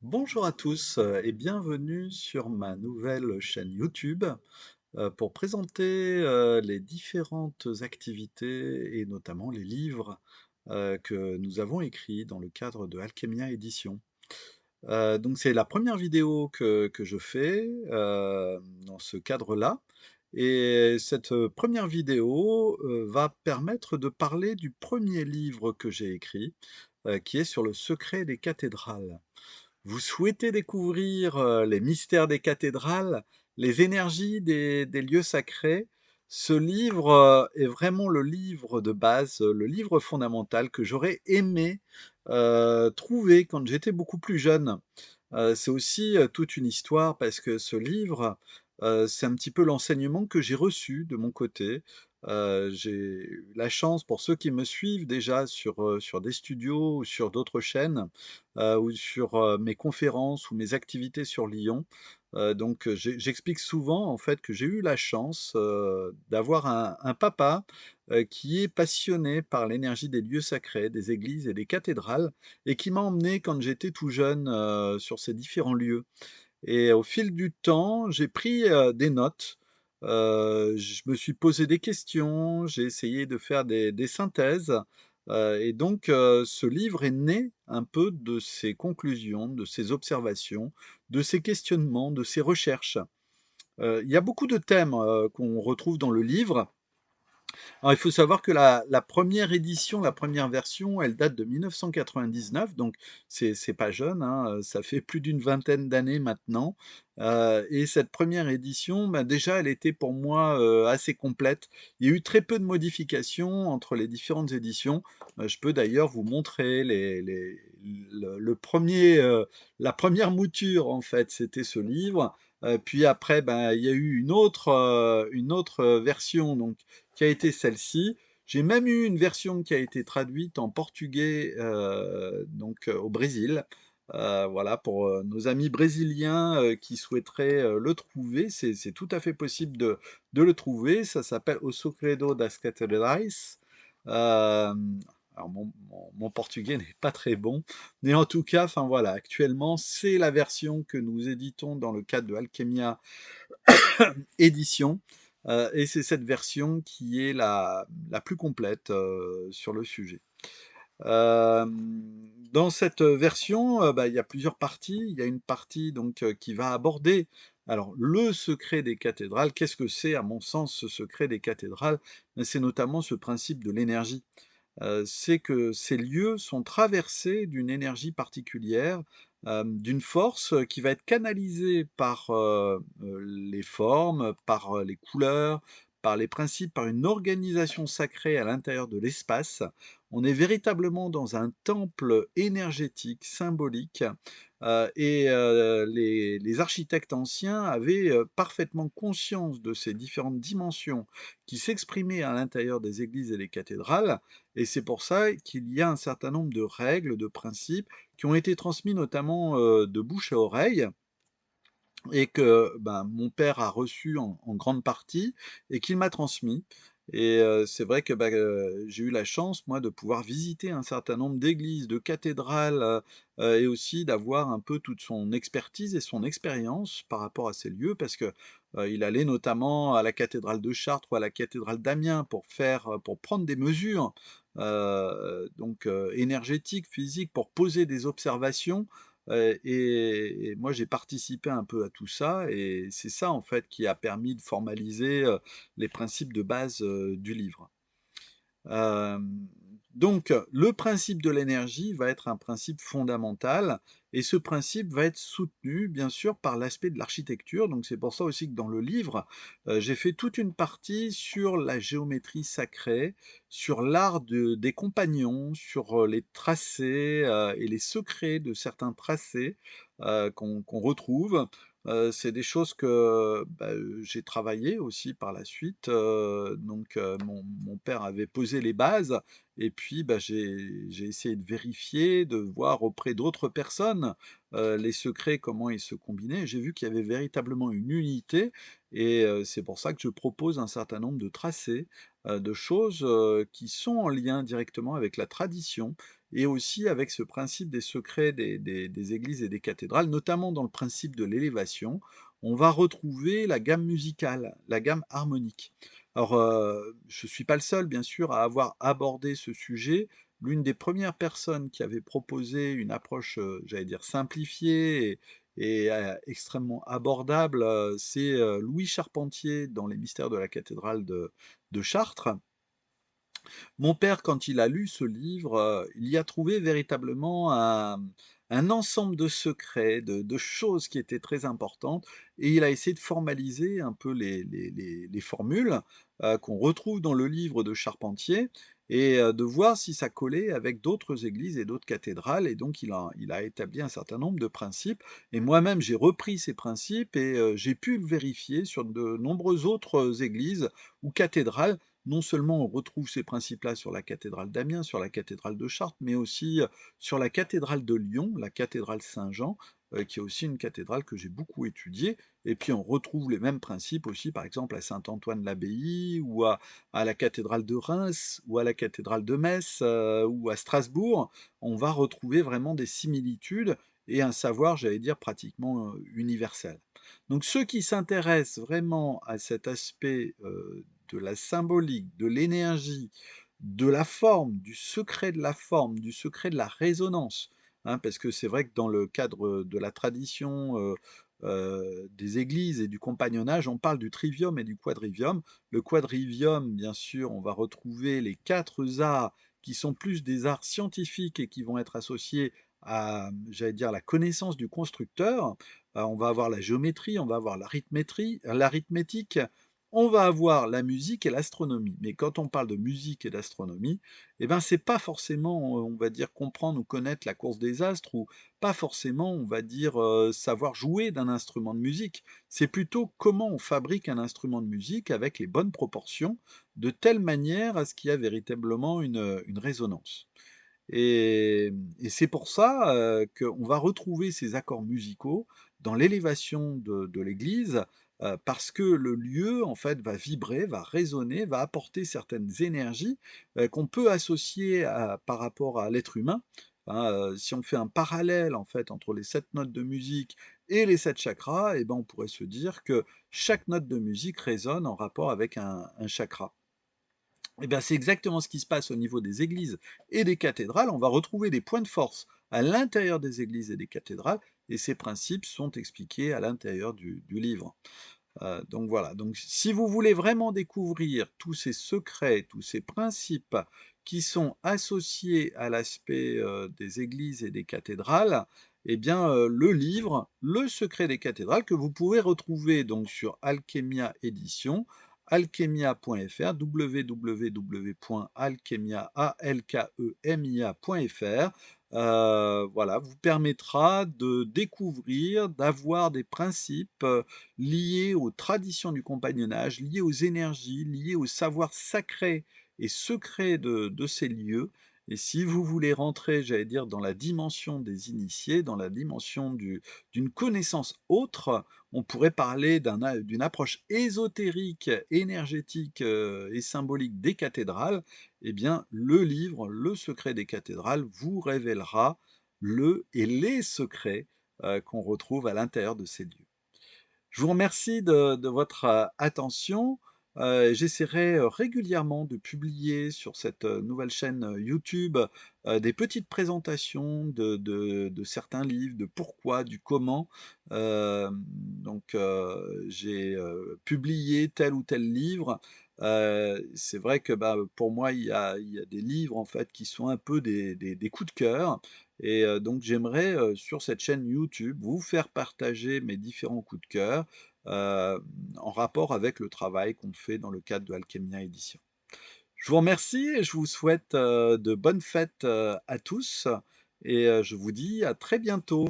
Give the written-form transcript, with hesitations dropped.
Bonjour à tous et bienvenue sur ma nouvelle chaîne YouTube pour présenter les différentes activités et notamment les livres que nous avons écrits dans le cadre de Alchemia Édition. Donc c'est la première vidéo que je fais dans ce cadre-là. Et cette première vidéo va permettre de parler du premier livre que j'ai écrit, qui est sur le secret des cathédrales. Vous souhaitez découvrir, les mystères des cathédrales, les énergies des lieux sacrés? Ce livre, est vraiment le livre de base, le livre fondamental que j'aurais aimé, trouver quand j'étais beaucoup plus jeune. C'est aussi, toute une histoire parce que ce livre, c'est un petit peu l'enseignement que j'ai reçu de mon côté. J'ai eu la chance, pour ceux qui me suivent déjà sur des studios ou sur d'autres chaînes, ou sur, mes conférences ou mes activités sur Lyon. J'explique souvent en fait que j'ai eu la chance, d'avoir un papa, qui est passionné par l'énergie des lieux sacrés, des églises et des cathédrales et qui m'a emmené quand j'étais tout jeune, sur ces différents lieux. Et au fil du temps, j'ai pris, des notes, je me suis posé des questions, j'ai essayé de faire des synthèses, ce livre est né un peu de ces conclusions, de ces observations, de ces questionnements, de ces recherches. Il y a beaucoup de thèmes, qu'on retrouve dans le livre. Alors, il faut savoir que la 1re édition, la première version, elle date de 1999, donc c'est pas jeune, hein, ça fait plus d'une vingtaine d'années maintenant, et cette première édition, bah, déjà, elle était pour moi, assez complète. Il y a eu très peu de modifications entre les différentes éditions. Je peux d'ailleurs vous montrer le 1er, la première mouture, en fait, c'était ce livre. Puis après, ben, il y a eu une autre, version, donc qui a été celle-ci. J'ai même eu une version qui a été traduite en portugais au Brésil. Voilà, pour nos amis brésiliens qui souhaiteraient le trouver, c'est tout à fait possible de le trouver. Ça s'appelle O Segredo das Catedrais. Euh, alors mon portugais n'est pas très bon, mais en tout cas, enfin voilà, actuellement c'est la version que nous éditons dans le cadre de Alchemia édition. Et c'est cette version qui est la plus complète sur le sujet. Euh, Dans cette version, bah, il y a plusieurs parties. Il y a une partie donc qui va aborder alors le secret des cathédrales. Qu'est-ce que c'est, à mon sens, ce secret des cathédrales? C'est notamment ce principe de l'énergie. C'est que ces lieux sont traversés d'une énergie particulière, d'une force qui va être canalisée par les formes, par les couleurs, par les principes, par une organisation sacrée à l'intérieur de l'espace. On est véritablement dans un temple énergétique, symbolique, les architectes anciens avaient parfaitement conscience de ces différentes dimensions qui s'exprimaient à l'intérieur des églises et des cathédrales, et c'est pour ça qu'il y a un certain nombre de règles, de principes qui ont été transmis notamment de bouche à oreille et que ben, mon père a reçu en grande partie et qu'il m'a transmis. Et c'est vrai que bah, j'ai eu la chance, moi, de pouvoir visiter un certain nombre d'églises, de cathédrales, et aussi d'avoir un peu toute son expertise et son expérience par rapport à ces lieux, parce que il allait notamment à la cathédrale de Chartres ou à la cathédrale d'Amiens pour prendre des mesures énergétiques, physiques, pour poser des observations. Et moi, j'ai participé un peu à tout ça, et c'est ça, en fait, qui a permis de formaliser les principes de base du livre. Hem, le principe de l'énergie va être un principe fondamental, et ce principe va être soutenu, bien sûr, par l'aspect de l'architecture. Donc c'est pour ça aussi que dans le livre, j'ai fait toute une partie sur la géométrie sacrée, sur l'art des compagnons, sur, les tracés, et les secrets de certains tracés, qu'on retrouve. C'est des choses que, bah, j'ai travaillé aussi par la suite, mon père avait posé les bases, et puis, bah, j'ai essayé de vérifier, de voir auprès d'autres personnes, les secrets, comment ils se combinaient. J'ai vu qu'il y avait véritablement une unité, et c'est pour ça que je propose un certain nombre de tracés, de choses, qui sont en lien directement avec la tradition et aussi avec ce principe des secrets des églises et des cathédrales, notamment dans le principe de l'élévation, on va retrouver la gamme musicale, la gamme harmonique. Alors, je ne suis pas le seul bien sûr à avoir abordé ce sujet. L'une des premières personnes qui avait proposé une approche, j'allais dire simplifiée et extrêmement abordable, c'est, Louis Charpentier dans Les Mystères de la cathédrale de Chartres. Mon père, quand il a lu ce livre, il y a trouvé véritablement un ensemble de secrets, de choses qui étaient très importantes, et il a essayé de formaliser un peu les formules, qu'on retrouve dans le livre de Charpentier, et de voir si ça collait avec d'autres églises et d'autres cathédrales, et donc il a établi un certain nombre de principes, et moi-même j'ai repris ces principes et j'ai pu le vérifier sur de nombreuses autres églises ou cathédrales. Non seulement on retrouve ces principes-là sur la cathédrale d'Amiens, sur la cathédrale de Chartres, mais aussi, sur la cathédrale de Lyon, la cathédrale Saint-Jean, qui est aussi une cathédrale que j'ai beaucoup étudiée. Et puis on retrouve les mêmes principes aussi, par exemple, à Saint-Antoine-l'Abbaye ou à la cathédrale de Reims ou à la cathédrale de Metz, ou à Strasbourg. On va retrouver vraiment des similitudes et un savoir, j'allais dire, pratiquement, universel. Donc ceux qui s'intéressent vraiment à cet aspect, de la symbolique, de l'énergie, de la forme, du secret de la forme, du secret de la résonance, hein, parce que c'est vrai que dans le cadre de la tradition, des églises et du compagnonnage, on parle du trivium et du quadrivium. Le quadrivium, bien sûr, on va retrouver les 4 arts qui sont plus des arts scientifiques et qui vont être associés à, j'allais dire, la connaissance du constructeur. On va avoir la géométrie, on va avoir l'arithmétique, on va avoir la musique et l'astronomie. Mais quand on parle de musique et d'astronomie, eh ben, c'est pas forcément, on va dire, comprendre ou connaître la course des astres, ou pas forcément, on va dire, savoir jouer d'un instrument de musique. C'est plutôt comment on fabrique un instrument de musique avec les bonnes proportions, de telle manière à ce qu'il y a véritablement une résonance. Et c'est pour ça, qu'on va retrouver ces accords musicaux dans l'élévation de l'église, parce que le lieu, en fait, va vibrer, va résonner, va apporter certaines énergies, qu'on peut associer par rapport à l'être humain, hein, si on fait un parallèle, en fait, entre les 7 notes de musique et les 7 chakras, et ben, on pourrait se dire que chaque note de musique résonne en rapport avec un chakra. Eh bien, c'est exactement ce qui se passe au niveau des églises et des cathédrales. On va retrouver des points de force à l'intérieur des églises et des cathédrales, et ces principes sont expliqués à l'intérieur du livre. Donc voilà, donc si vous voulez vraiment découvrir tous ces secrets, tous ces principes qui sont associés à l'aspect, des églises et des cathédrales, eh bien, le livre «Le secret des cathédrales» que vous pouvez retrouver donc sur Alchemia Éditions, alchemia.fr, www.alchemia.fr. Voilà, vous permettra de découvrir, d'avoir des principes, liés aux traditions du compagnonnage, liés aux énergies, liés au savoir sacré et secret de ces lieux. Et si vous voulez rentrer, j'allais dire, dans la dimension des initiés, dans la dimension d'une connaissance autre, on pourrait parler d'une approche ésotérique, énergétique, et symbolique des cathédrales. Eh bien, le livre «Le secret des cathédrales» vous révélera le et les secrets, qu'on retrouve à l'intérieur de ces lieux. Je vous remercie de votre, attention. J'essaierai, régulièrement de publier sur cette, nouvelle chaîne, YouTube, des petites présentations de certains livres, de pourquoi, du comment. Donc, j'ai, publié tel ou tel livre. C'est vrai que, bah, pour moi, il y a des livres, en fait, qui sont un peu des coups de cœur, et donc j'aimerais, sur cette chaîne YouTube, vous faire partager mes différents coups de cœur, en rapport avec le travail qu'on fait dans le cadre de Alchemia Édition. Je vous remercie et je vous souhaite, de bonnes fêtes, à tous, et je vous dis à très bientôt.